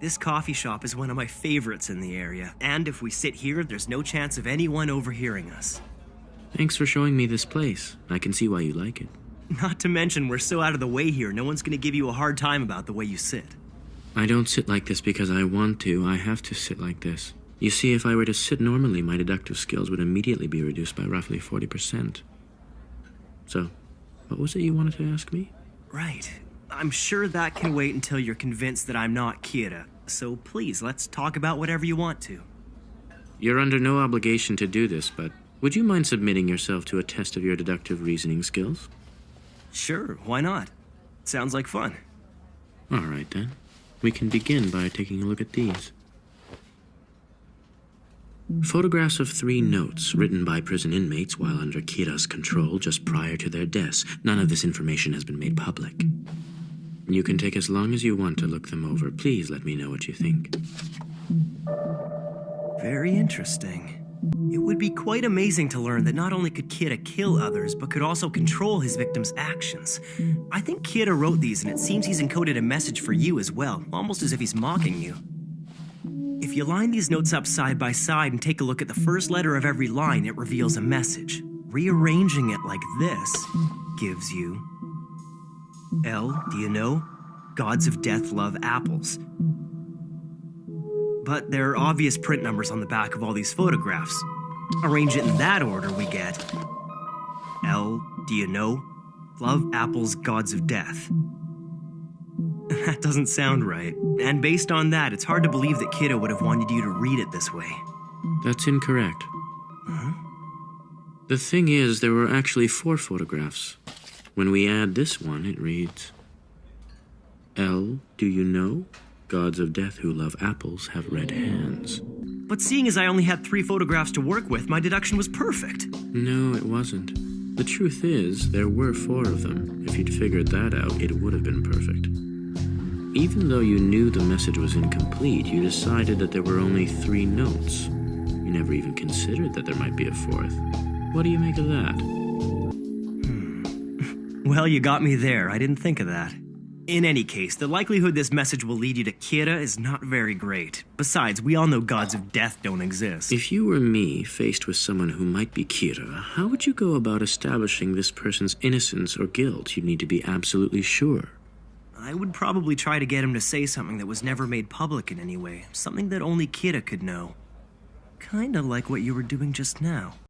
This coffee shop is one of my favorites in the area, and if we sit here, there's no chance of anyone overhearing us. Thanks for showing me this place. I can see why you like it. Not to mention, we're so out of the way here, no one's gonna give you a hard time about the way you sit. I don't sit like this because I want to. I have to sit like this. You see, if I were to sit normally, my deductive skills would immediately be reduced by roughly 40%. So, what was it you wanted to ask me? Right. I'm sure that can wait until you're convinced that I'm not Kira. So please, let's talk about whatever you want to. You're under no obligation to do this, but would you mind submitting yourself to a test of your deductive reasoning skills? Sure, why not? Sounds like fun. All right, then. We can begin by taking a look at these. Photographs of 3 notes written by prison inmates while under Kira's control just prior to their deaths. None of this information has been made public. You can take as long as you want to look them over. Please let me know what you think. Very interesting. It would be quite amazing to learn that not only could Kira kill others, but could also control his victims' actions. I think Kira wrote these, and it seems he's encoded a message for you as well, almost as if he's mocking you. If you line these notes up side by side and take a look at the first letter of every line, it reveals a message. Rearranging it like this gives you L, do you know? Gods of death love apples. But there are obvious print numbers on the back of all these photographs. Arrange it in that order, we get L, do you know? Love apples, gods of death. That doesn't sound right. And based on that, it's hard to believe that Kiddo would have wanted you to read it this way. That's incorrect. Huh? The thing is, there were actually 4 photographs. When we add this one, it reads, L, do you know? Gods of death who love apples have red hands. But seeing as I only had 3 photographs to work with, my deduction was perfect. No, it wasn't. The truth is, there were 4 of them. If you'd figured that out, it would have been perfect. Even though you knew the message was incomplete, you decided that there were only 3 notes. You never even considered that there might be a 4th. What do you make of that? Well, you got me there. I didn't think of that. In any case, the likelihood this message will lead you to Kira is not very great. Besides, we all know gods of death don't exist. If you were me, faced with someone who might be Kira, how would you go about establishing this person's innocence or guilt? You'd need to be absolutely sure. I would probably try to get him to say something that was never made public in any way. Something that only Kira could know. Kinda like what you were doing just now.